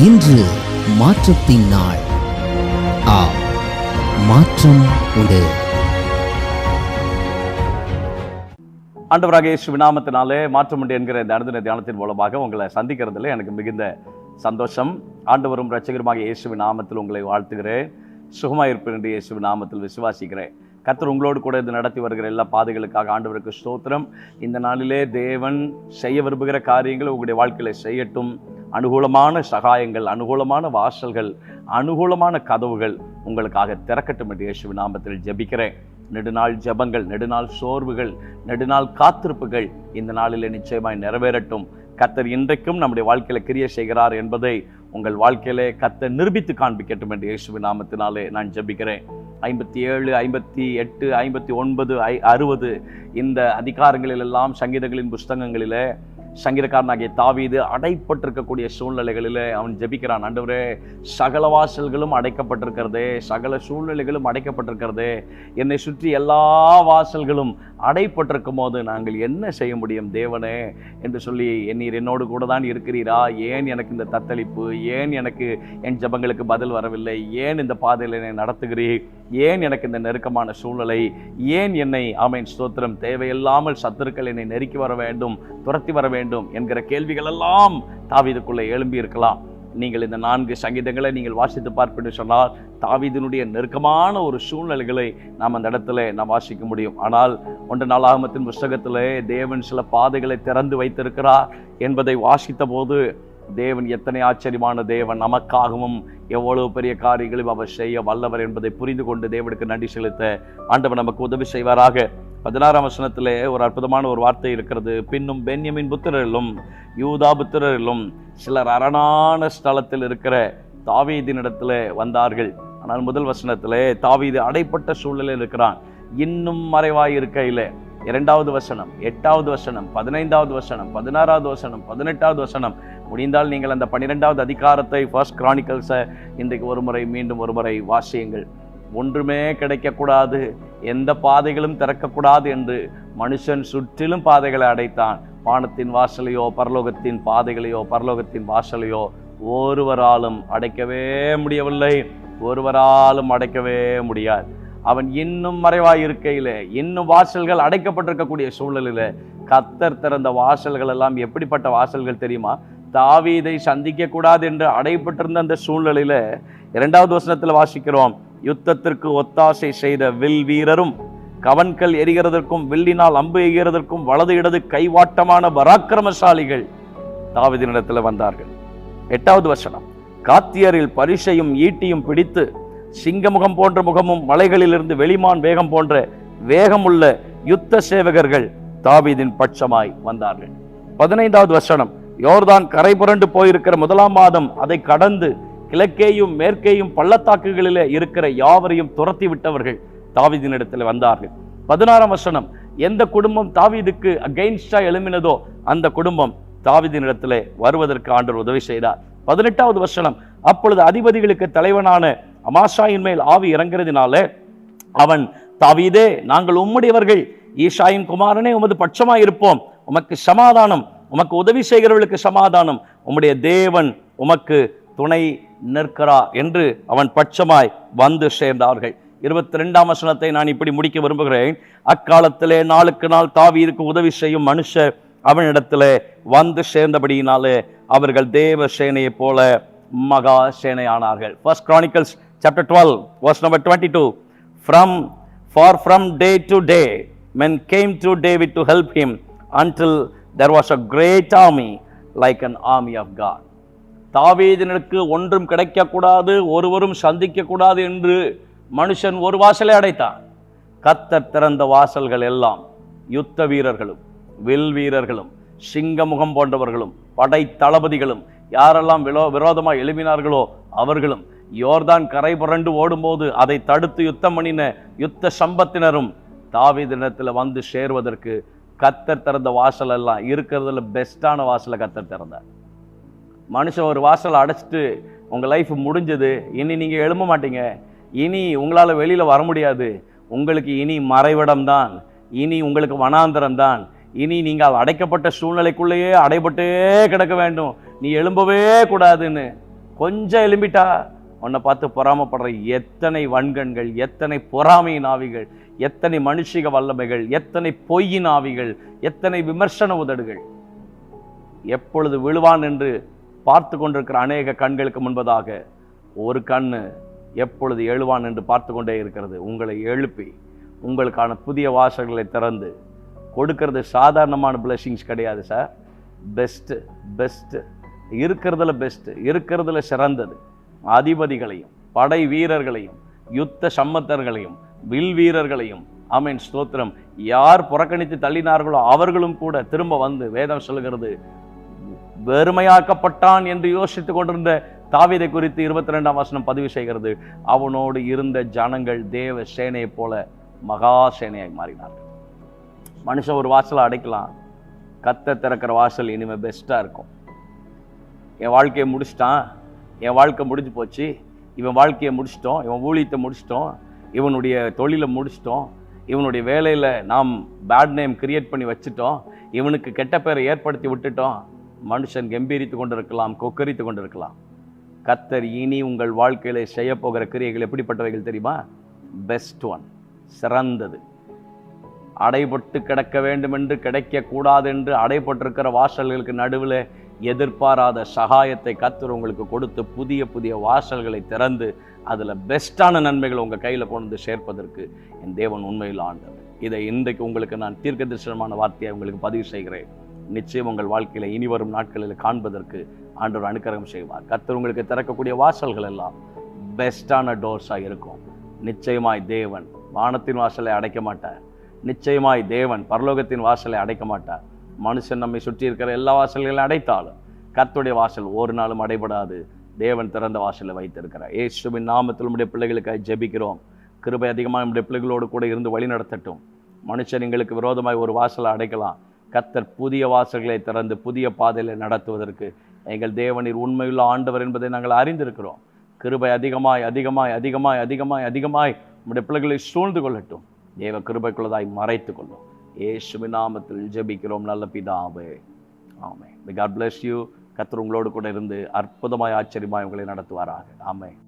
இன்று மாற்றத்தின் நாள். மாற்றம் உண்டு. ஆண்டவராகிய இயேசுவின் நாமத்தினாலே மாற்றம் உண்டு என்கிற இந்த அனுதின தியானத்தின் மூலமாக உங்களை சந்திக்கிறதுல எனக்கு மிகுந்த சந்தோஷம். ஆண்டவரும் இரட்சகருமாகிய இயேசுவின் நாமத்தில் உங்களை வாழ்த்துகிறேன். சுகமாயிருப்பேன் என்று இயேசுவின் நாமத்தில் விசுவாசிக்கிறேன். கர்த்தர் உங்களோடு கூட இது நடத்தி வருகிற எல்லா பாதைகளுக்காக ஆண்டவருக்கு ஸ்தோத்திரம். இந்த நாளிலே தேவன் செய்ய விரும்புகிற காரியங்களை உங்களுடைய வாழ்க்கையில செய்யட்டும். அனுகூலமான சகாயங்கள், அனுகூலமான வாசல்கள், அனுகூலமான கதவுகள் உங்களுக்காக திறக்கட்டும் என்று இயேசுவின் நாமத்தில் ஜெபிக்கிறேன். நெடுநாள் ஜெபங்கள், நெடுநாள் சோர்வுகள், நெடுநாள் காத்திருப்புகள் இந்த நாளிலே நிச்சயமாய் நிறைவேறட்டும். கர்த்தர் இன்றைக்கும் நம்முடைய வாழ்க்கையில கிரியை செய்கிறார் என்பதை உங்கள் வாழ்க்கையிலே கர்த்தர் நிரூபித்து காண்பிக்கட்டும் என்று இயேசுவின் நாமத்தினாலே நான் ஜெபிக்கிறேன். 57, 58, 59, 60 இந்த அதிகாரங்களிலெல்லாம் சங்கீதங்களின் புஸ்தகங்களிலே சங்கீதக்காரனாகிய தாவீது அடைப்பட்டிருக்கக்கூடிய சூழ்நிலைகளிலே அவன் ஜெபிக்கிறான். ஆண்டவரே, சகல வாசல்களும் அடைக்கப்பட்டிருக்கிறதே, சகல சூழ்நிலைகளும் அடைக்கப்பட்டிருக்கிறதே, என்னை சுற்றி எல்லா வாசல்களும் அடைப்பட்டிருக்கும் போது நாங்கள் என்ன செய்ய முடியும் தேவனே என்று சொல்லி, நீர் என்னோடு கூட தான் இருக்கிறீரா? ஏன் எனக்கு இந்த தத்தளிப்பு? ஏன் எனக்கு என் ஜெபங்களுக்கு பதில் வரவில்லை? ஏன் இந்த பாதையில் என்னை நடத்துகிறீர்? ஏன் எனக்கு இந்த நெருக்கமான சூழ்நிலை? ஏன் என்னை ஆமென் ஸ்தோத்திரம் தேவையில்லாமல் சத்துருக்கள் என்னை நெருக்கி வர வேண்டும், துரத்தி வர வேண்டும் என்கிற கேள்விகள் எல்லாம் தாவீதுக்குள்ளே எழும்பி இருக்கலாம். நீங்கள் இந்த 4 சங்கீதங்களை நீங்கள் வாசித்து பார்ப்பீங்க சொன்னால் தாவீதினுடைய நெருக்கமான ஒரு சூழ்நிலைகளை நாம் அந்த இடத்துல நாம் வாசிக்க முடியும். ஆனால் 1 நாளாகமத்தின் புஸ்தகத்திலே தேவன் சில பாதைகளை திறந்து வைத்திருக்கிறார் என்பதை வாசித்த போது தேவன் எத்தனை ஆச்சரியமான தேவன், நமக்காகவும் எவ்வளவு பெரிய காரியங்களும் அவர் செய்ய வல்லவர் என்பதை புரிந்து கொண்டு தேவனுக்கு நன்றி செலுத்த ஆண்டவர் நமக்கு உதவி செய்வாராக. 16ஆம் வசனத்திலே ஒரு அற்புதமான ஒரு வார்த்தை இருக்கிறது. பின்னும் பென்யமின் புத்திரரிலும் யூதா புத்திரரிலும் சிலர் அரணான ஸ்தலத்தில் இருக்கிற தாவீதினிடத்துல வந்தார்கள். ஆனால் முதல் வசனத்திலே தாவீது அடைப்பட்ட சூழ்நிலையில் இருக்கிறான். இன்னும் மறைவாய் இருக்கையிலே 2வது வசனம், 8வது வசனம், 15வது வசனம், 16வது வசனம், 18வது வசனம், முடிந்தால் நீங்கள் அந்த 12வது அதிகாரத்தை ஃபர்ஸ்ட் கிரானிக்கல்ஸை இன்றைக்கு மீண்டும் ஒரு முறை வாசியுங்கள். ஒன்றுமே கிடைக்கக்கூடாது, எந்த பாதைகளும் திறக்கக்கூடாது என்று மனுஷன் சுற்றிலும் பாதைகளை அடைத்தான். வானத்தின் வாசலையோ பரலோகத்தின் பாதைகளையோ பரலோகத்தின் வாசலையோ ஒருவராலும் அடைக்கவே முடியவில்லை, ஒருவராலும் அடைக்கவே முடியாது. அவன் இன்னும் மறைவாய் இருக்கையிலே, இன்னும் வாசல்கள் அடைக்கப்பட்டிருக்கக்கூடிய சூழலில கர்த்தர் திறந்த வாசல்கள் எல்லாம் எப்படிப்பட்ட வாசல்கள் தெரியுமா? தாவீதை சந்திக்க கூடாது என்று அடைப்பட்டிருந்த அந்த சூழ்நிலையில 2வது வசனத்தில் வாசிக்கிறோம், யுத்தத்திற்கு ஒத்தாசை செய்த வில் வீரரும் கவன்கள் எரிகிறதற்கும் வில்லினால் அம்பு எய்கிறதற்கும் வலது இடது கைவாட்டமான பராக்கிரமசாலிகள் தாவீதினிடத்தில் வந்தார்கள். 8வது வசனம், காத்தியரில் பரிசையும் ஈட்டியும் பிடித்து சிங்கமுகம் போன்ற முகமும் மலைகளிலிருந்து வெளிமான் வேகம் போன்ற வேகமுள்ள யுத்த சேவகர்கள் தாவீதின் பட்சமாய் வந்தார்கள். 15வது வசனம், யோர்தான் கரை புரண்டு போயிருக்கிற 1ஆம் மாதம் அதை கடந்து கிழக்கேயும் மேற்கேயும் பள்ளத்தாக்குகளிலே இருக்கிற யாவரையும் துரத்தி விட்டவர்கள் தாவீதினிடத்தில் வந்தார்கள். 16ஆம் வசனம், எந்த குடும்பம் தாவீதுக்கு அகைன்ஸ்டா எழும்பினதோ அந்த குடும்பம் தாவீதினிடத்திலே வருவதற்கு ஆண்டவர் உதவி செய்தார். 18வது வசனம், அப்பொழுது அதிபதிகளுக்கு தலைவனான அமாசாயின் மேல் ஆவி இறங்குறதினால அவன், தாவீதே, நாங்கள் உம்முடையவர்கள், ஈசாயின் குமாரனே உமது பட்சமாய் இருப்போம், உமக்கு சமாதானம், உமக்கு உதவி செய்கிறவர்களுக்கு சமாதானம், உம்முடைய தேவன் உமக்கு துணை நிற்கிறார் என்று அவன் பட்சமாய் வந்து சேர்ந்தார்கள். 22ஆம் வசனத்தை நான் இப்படி முடிக்க விரும்புகிறேன். அக்காலத்திலே நாளுக்கு நாள் தாவீதுக்கு உதவி செய்யும் மனுஷர் அவனிடத்திலே வந்து சேர்ந்தபடியினாலே அவர்கள் தேவ சேனையை போல மகா சேனையானார்கள். First Chronicles chapter 12 verse number 22, from day to day men came to David to help him until there was a great army like an army of God. தாவீதினுக்கு ஒன்றும் கிடைக்கக்கூடாது, ஒருவரும் சந்திக்க கூடாது என்று மனுஷன் ஒரு வாசலை அடைத்தான். கர்த்தர் திறந்த வாசல்கள் எல்லாம் யுத்த வீரர்களும் வில் வீரர்களும் சிங்கமுகம் போன்றவர்களும் படை தளபதிகளும் யாரெல்லாம் விரோதமாக எழுப்பினார்களோ அவர்களும், யோர்தான் கரை புரண்டு ஓடும்போது அதை தடுத்து யுத்தம் பண்ணின யுத்த சம்பத்தினரும் தாவீதினிடத்தில் வந்து சேர்வதற்கு கர்த்தர் திறந்த வாசல் எல்லாம் இருக்கிறதுல பெஸ்டான வாசலை கர்த்தர் திறந்தார். மனுஷன் ஒரு வாசலை அடைச்சிட்டு உங்கள் லைஃப் முடிஞ்சது, இனி நீங்கள் எழும்ப மாட்டீங்க, இனி உங்களால் வெளியில் வர முடியாது, உங்களுக்கு இனி மறைவிடம் தான், இனி உங்களுக்கு வனாந்தரம் தான், இனி நீங்கள் அடைக்கப்பட்ட சூழ்நிலைக்குள்ளேயே அடைபட்டே கிடக்க வேண்டும், நீ எழும்பவே கூடாதுன்னு கொஞ்சம் எழும்பிட்டா உன்னை பார்த்து பொறாமப்படுற எத்தனை வன்கண்கள், எத்தனை பொறாமையின் ஆவிகள், எத்தனை மனுஷிக வல்லமைகள், எத்தனை பொய்யின் ஆவிகள், எத்தனை விமர்சன உதடுகள். எப்பொழுது விழுவான் என்று பார்த்து கொண்டிருக்கிற அநேக கண்களுக்கு முன்பதாக ஒரு கண்ணு எப்பொழுது எழுவான் என்று பார்த்து கொண்டே இருக்கிறது. உங்களை எழுப்பி உங்களுக்கான புதிய வாசல்களை திறந்து கொடுக்கறது சாதாரணமான பிளெஸிங்ஸ் கிடையாது சார். பெஸ்ட்டு இருக்கிறதுல பெஸ்ட், இருக்கிறதுல சிறந்தது. அதிபதிகளையும் படை வீரர்களையும் யுத்த சம்மத்தர்களையும் வில் வீரர்களையும், ஆமென் ஸ்தோத்திரம், யார் புறக்கணித்து தள்ளினார்களோ அவர்களும் கூட திரும்ப வந்து, வேதம் சொல்லுகிறது, வெறுமையாக்கப்பட்டான் என்று யோசித்துக் கொண்டிருந்த தாவீதை குறித்து 22ஆம் வசனம் பதிவு செய்கிறது. அவனோடு இருந்த ஜனங்கள் தேவ சேனையை போல மகா சேனையாய் மாறினார்கள். மனுஷன் ஒரு வாசலை அடைக்கலாம், கத்த திறக்கிற வாசல் இனிமே பெஸ்டா இருக்கும். என் வாழ்க்கையை முடிச்சிட்டான், என் வாழ்க்கை முடிஞ்சு போச்சு, இவன் வாழ்க்கையை முடிச்சிட்டோம், இவன் ஊழியத்தை முடிச்சிட்டோம், இவனுடைய தொழிலை முடிச்சிட்டோம், இவனுடைய வேலையில் நாம் பேட் நேம் கிரியேட் பண்ணி வச்சுட்டோம், இவனுக்கு கெட்ட பேரை ஏற்படுத்தி விட்டுட்டோம். மனுஷன் கம்பீரித்து கொண்டிருக்கலாம், கொக்கரித்து கொண்டிருக்கலாம். கர்த்தர் இனி உங்கள் வாழ்க்கையில செய்ய போகிற கிரியைகள் எப்படிப்பட்டவைகள் தெரியுமா? பெஸ்ட் ஒன், சிறந்தது. அடைபட்டு கிடக்க வேண்டும் என்று, கிடைக்க கூடாது என்று அடைபட்டிருக்கிற வாசல்களுக்கு நடுவில் எதிர்பாராத சகாயத்தை கர்த்தர் உங்களுக்கு கொடுத்து புதிய புதிய வாசல்களை திறந்து அதில் பெஸ்ட்டான நன்மைகளை உங்கள் கையில் கொண்டு வந்து சேர்ப்பதற்கு என் தேவன் உண்மையில் ஆண்டவர். இதை இன்றைக்கு உங்களுக்கு நான் தீர்க்க தரிசனமான வார்த்தையை உங்களுக்கு பதிவு செய்கிறேன். நிச்சயம் உங்கள் வாழ்க்கையில் இனி வரும் நாட்களில் காண்பதற்கு ஆண்டவர் அனுக்கிரகம் செய்வார். கர்த்தர் உங்களுக்கு திறக்கக்கூடிய வாசல்கள் எல்லாம் பெஸ்ட்டான டோர்ஸாக இருக்கும். நிச்சயமாய் தேவன் வானத்தின் வாசலை அடைக்க மாட்டார். நிச்சயமாய் தேவன் பரலோகத்தின் வாசலை அடைக்க மாட்டார். மனுஷன் நம்மை சுற்றி இருக்கிற எல்லா வாசல்களையும் அடைத்தாலும் கர்த்தருடைய வாசல் ஒரு நாளும் அடைபடாது. தேவன் திறந்த வாசலை வைத்திருக்கிறார். இயேசுவின் நாமத்தில் நம்முடைய பிள்ளைகளுக்காக ஜெபிக்கிறோம். கிருபை அதிகமாக நம்முடைய பிள்ளைகளோடு கூட இருந்து வழி நடத்தட்டும். மனுஷன் எங்களுக்கு விரோதமாய் ஒரு வாசலை அடைக்கலாம், கர்த்தர் புதிய வாசல்களை திறந்து புதிய பாதையில் நடத்துவதற்கு எங்கள் தேவனில் உண்மையுள்ள ஆண்டவர் என்பதை நாங்கள் அறிந்திருக்கிறோம். கிருபை அதிகமாய் அதிகமாய் அதிகமாய் அதிகமாய் அதிகமாய் நம்முடைய பிள்ளைகளை சூழ்ந்து கொள்ளட்டும். தேவ கிருபைக்குள்ளதாய் மறைத்து கொள்ளும். இயேசுவின் நாமத்தில் ஜெபிக்கிறோம் நல்ல பிதாவே, ஆமென். God bless you. கர்த்தர் உங்களோடு கூட இருந்து அற்புதமாய் ஆச்சரியமாய் உங்களை நடத்துவாராக. ஆமென்.